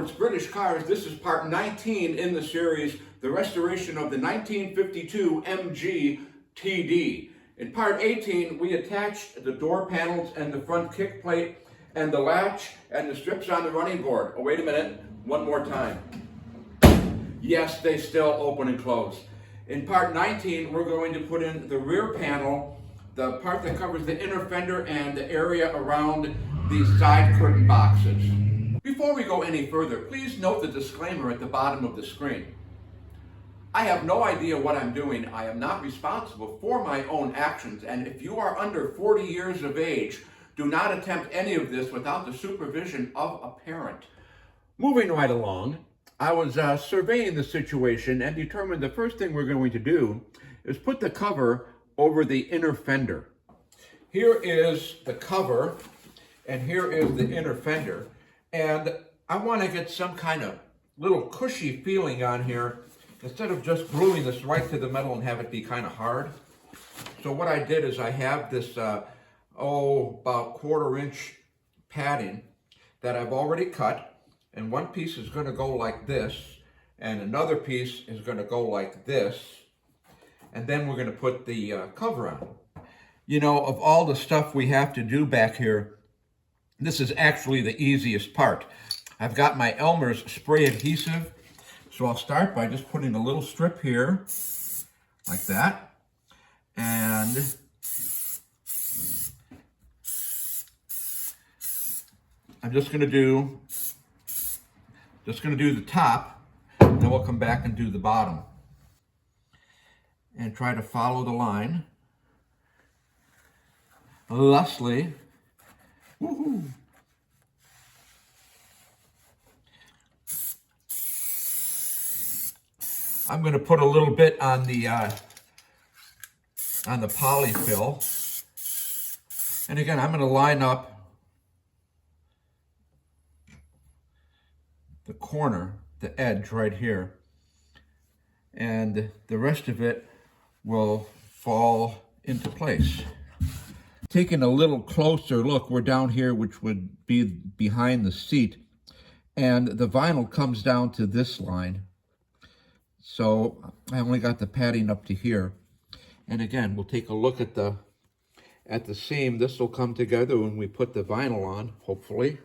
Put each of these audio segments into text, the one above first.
Howard's British Cars. This is part 19 in the series, the restoration of the 1952 MGTD. In part 18, we attached the door panels and the front kick plate and the latch and the strips on the running board. Oh, wait a minute, one more time. Yes, they still open and close. In part 19, we're going to put in the rear panel, the part that covers the inner fender and the area around the side curtain boxes. Before we go any further, please note the disclaimer at the bottom of the screen. I have no idea what I'm doing. I am not responsible for my own actions, and if you are under 40 years of age, do not attempt any of this without the supervision of a parent. Moving right along, I was surveying the situation and determined the first thing we're going to do is put the cover over the inner fender. Here is the cover, and here is the inner fender. And I want to get some kind of little cushy feeling on here instead of just gluing this right to the metal and have it be kind of hard. So what I did is I have this, about 1/4 inch padding that I've already cut. And one piece is going to go like this, and another piece is going to go like this. And then we're going to put the cover on. You know, of all the stuff we have to do back here, this is actually the easiest part. I've got my Elmer's spray adhesive, so I'll start by just putting a little strip here, like that, and I'm just going to do the top, and then we'll come back and do the bottom, and try to follow the line. Thusly. Woohoo! I'm going to put a little bit on the polyfill, and again I'm going to line up the corner, the edge right here, and the rest of it will fall into place. Taking a little closer look, we're down here, which would be behind the seat, and the vinyl comes down to this line. So I only got the padding up to here. And again, we'll take a look at the seam. This will come together when we put the vinyl on, hopefully.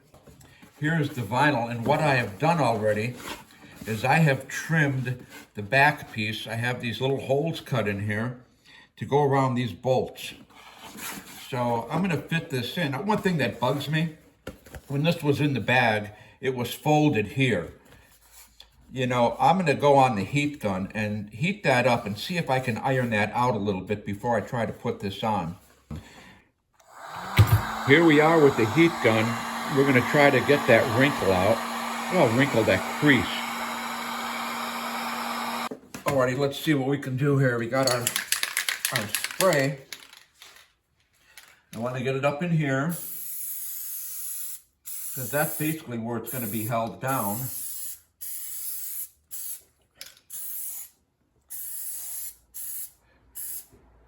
Here's the vinyl, and what I have done already is I have trimmed the back piece. I have these little holes cut in here to go around these bolts. So I'm going to fit this in. One thing that bugs me, when this was in the bag, it was folded here. You know, I'm going to go on the heat gun and heat that up and see if I can iron that out a little bit before I try to put this on. Here we are with the heat gun. We're going to try to get that wrinkle out. Well, wrinkle, that crease. Alrighty, let's see what we can do here. We got our spray. I want to get it up in here, because that's basically where it's going to be held down.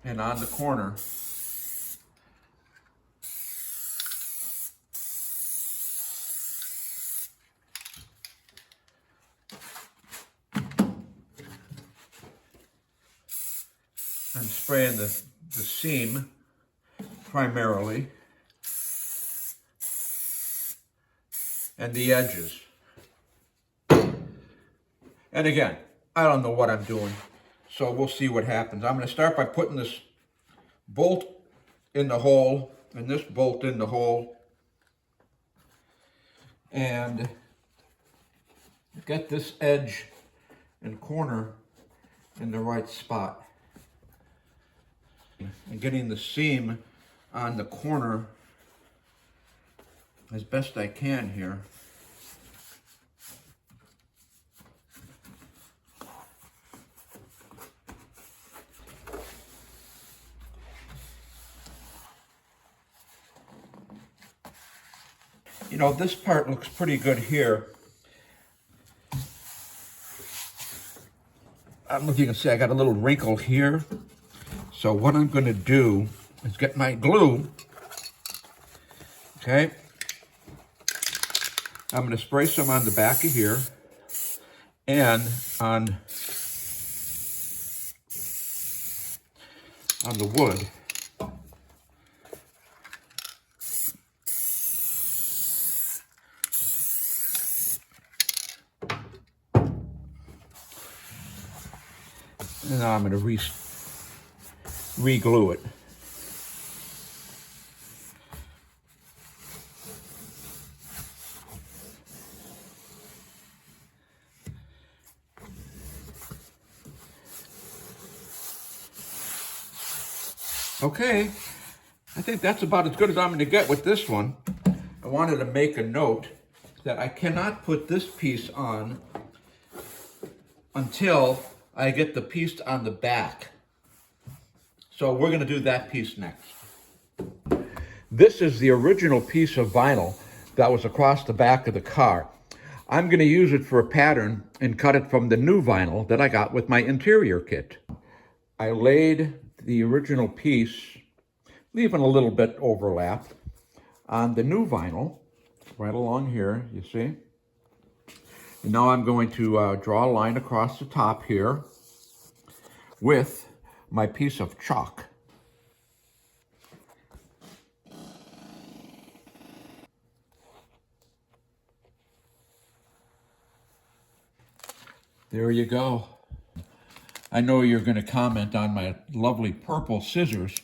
And on the corner. I'm spraying the seam primarily, and the edges. And again, I don't know what I'm doing, so we'll see what happens. I'm going to start by putting this bolt in the hole and this bolt in the hole, and get this edge and corner in the right spot. And getting the seam on the corner as best I can here. You know, this part looks pretty good here. I don't know if you can see, I got a little wrinkle here. So what I'm going to do is get my glue, okay, I'm going to spray some on the back of here and on the wood. And now I'm going to re-glue it. Okay, I think that's about as good as I'm going to get with this one. I wanted to make a note that I cannot put this piece on until I get the piece on the back. So we're going to do that piece next. This is the original piece of vinyl that was across the back of the car. I'm going to use it for a pattern and cut it from the new vinyl that I got with my interior kit. I laid the original piece, leaving a little bit overlap, on the new vinyl, right along here, you see? And now I'm going to draw a line across the top here with my piece of chalk. There you go. I know you're going to comment on my lovely purple scissors.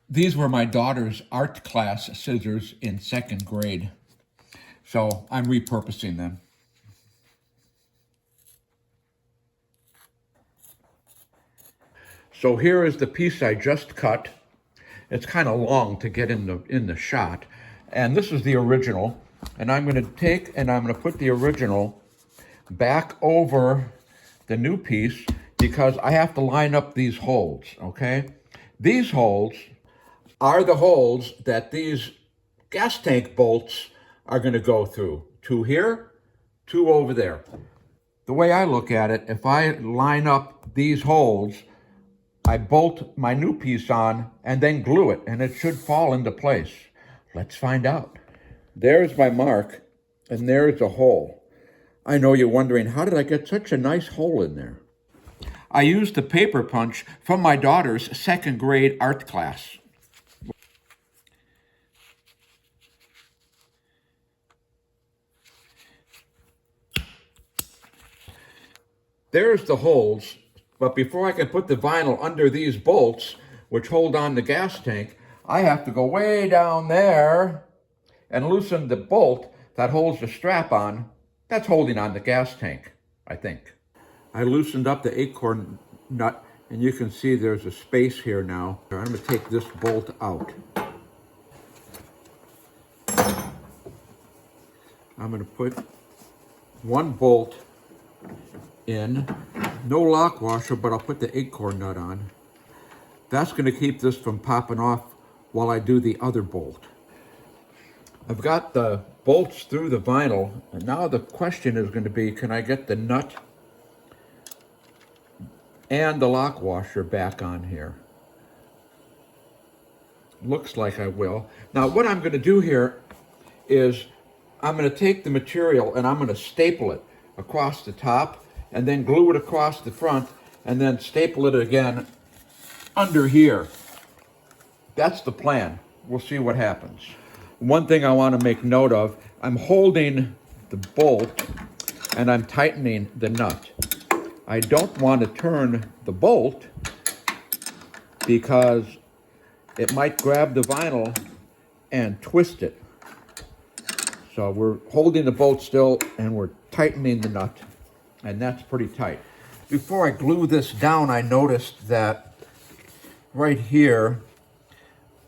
These were my daughter's art class scissors in 2nd grade. So I'm repurposing them. So here is the piece I just cut. It's kind of long to get in the shot. And this is the original. And I'm going to take and I'm going to put the original back over the new piece because I have to line up these holes, okay? These holes are the holes that these gas tank bolts are going to go through. 2 here, 2 over there. The way I look at it, if I line up these holes, I bolt my new piece on and then glue it, and it should fall into place. Let's find out. There's my mark, and there's a hole. I know you're wondering, how did I get such a nice hole in there? I used the paper punch from my daughter's 2nd grade art class. There's the holes, but before I can put the vinyl under these bolts, which hold on the gas tank, I have to go way down there and loosen the bolt that holds the strap on that's holding on the gas tank, I think. I loosened up the acorn nut, and you can see there's a space here now. I'm going to take this bolt out. I'm going to put one bolt in, no lock washer, but I'll put the acorn nut on. That's going to keep this from popping off while I do the other bolt. I've got the bolts through the vinyl, and now the question is going to be, can I get the nut and the lock washer back on here? Looks like I will. Now what I'm going to do here is I'm going to take the material and I'm going to staple it across the top and then glue it across the front and then staple it again under here. That's the plan. We'll see what happens. One thing I want to make note of, I'm holding the bolt and I'm tightening the nut. I don't want to turn the bolt because it might grab the vinyl and twist it. So we're holding the bolt still and we're tightening the nut, and that's pretty tight. Before I glue this down, I noticed that right here,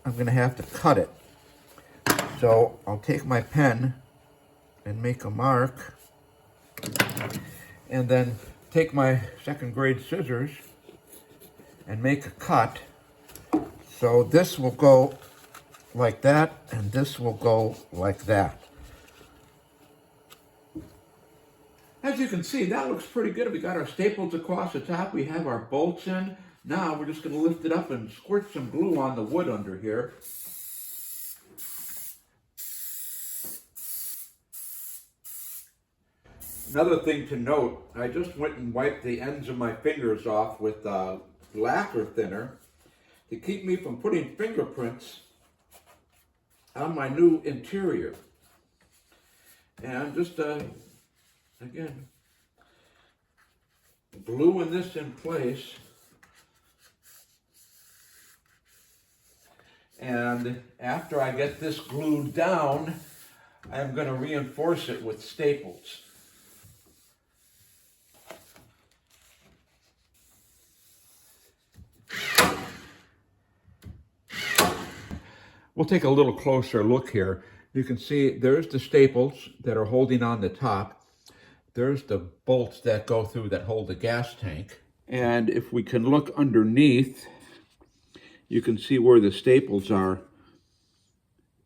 I'm going to have to cut it. So I'll take my pen and make a mark, and then take my 2nd grade scissors and make a cut. So this will go like that, and this will go like that. As you can see, that looks pretty good. We got our staples across the top. We have our bolts in. Now we're just going to lift it up and squirt some glue on the wood under here. Another thing to note, I just went and wiped the ends of my fingers off with lacquer thinner to keep me from putting fingerprints on my new interior. And just, again, gluing this in place. And after I get this glued down, I'm going to reinforce it with staples. We'll take a little closer look here. You can see there's the staples that are holding on the top. There's the bolts that go through that hold the gas tank. And if we can look underneath, you can see where the staples are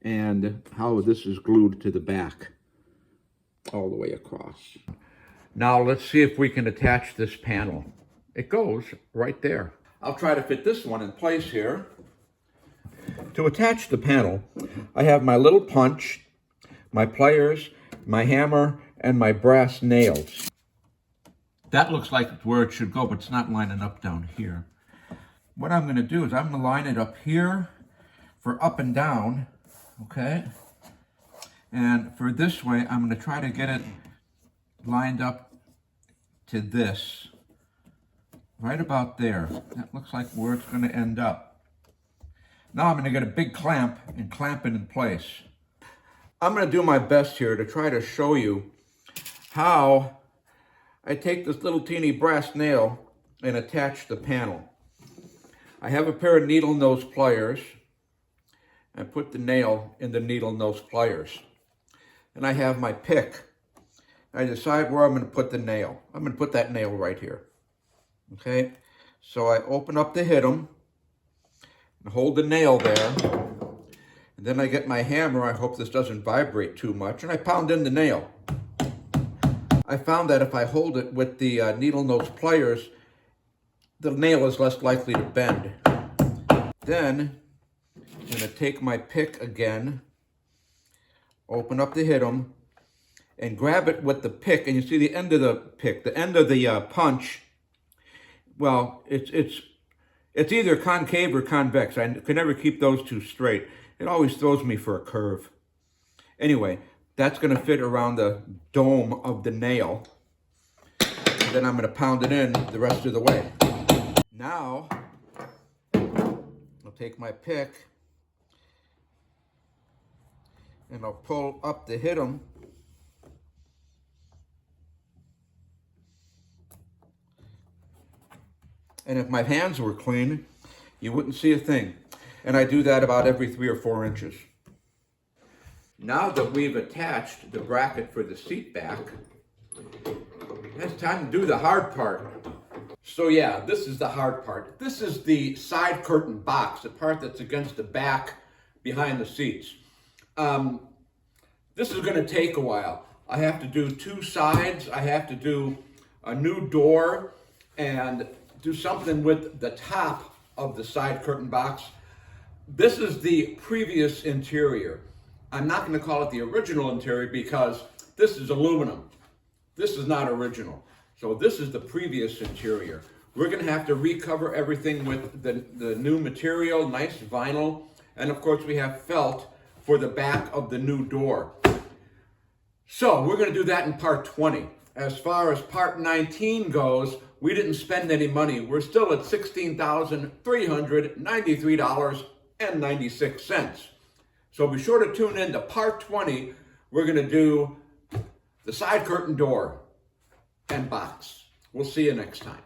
and how this is glued to the back all the way across. Now let's see if we can attach this panel. It goes right there. I'll try to fit this one in place here. To attach the panel, I have my little punch, my pliers, my hammer, and my brass nails. That looks like where it should go, but it's not lining up down here. What I'm going to do is I'm going to line it up here for up and down, okay? And for this way, I'm going to try to get it lined up to this, right about there. That looks like where it's going to end up. Now I'm going to get a big clamp and clamp it in place. I'm going to do my best here to try to show you how I take this little teeny brass nail and attach the panel. I have a pair of needle nose pliers. I put the nail in the needle nose pliers. And I have my pick. I decide where I'm going to put the nail. I'm going to put that nail right here. Okay? So I open up the hit'em. Hold the nail there, and then I get my hammer. I hope this doesn't vibrate too much, and I pound in the nail. I found that if I hold it with the needle nose pliers, the nail is less likely to bend. Then I'm going to take my pick again, open up the hit'em, and grab it with the pick, and you see the end of the pick, the end of the punch. Well, it's either concave or convex. I can never keep those two straight. It always throws me for a curve. Anyway, that's going to fit around the dome of the nail. And then I'm going to pound it in the rest of the way. Now, I'll take my pick and I'll pull up the hit'em. And if my hands were clean, you wouldn't see a thing. And I do that about every 3 or 4 inches. Now that we've attached the bracket for the seat back, it's time to do the hard part. So yeah, this is the hard part. This is the side curtain box, the part that's against the back behind the seats. This is going to take a while. I have to do 2 sides. I have to do a new door and do something with the top of the side curtain box. This is the previous interior. I'm not going to call it the original interior because this is aluminum. This is not original. So this is the previous interior. We're going to have to recover everything with the new material, nice vinyl, and of course we have felt for the back of the new door. So we're going to do that in part 20. As far as part 19 goes, we didn't spend any money. We're still at $16,393.96. So be sure to tune in to part 20. We're going to do the side curtain door and box. We'll see you next time.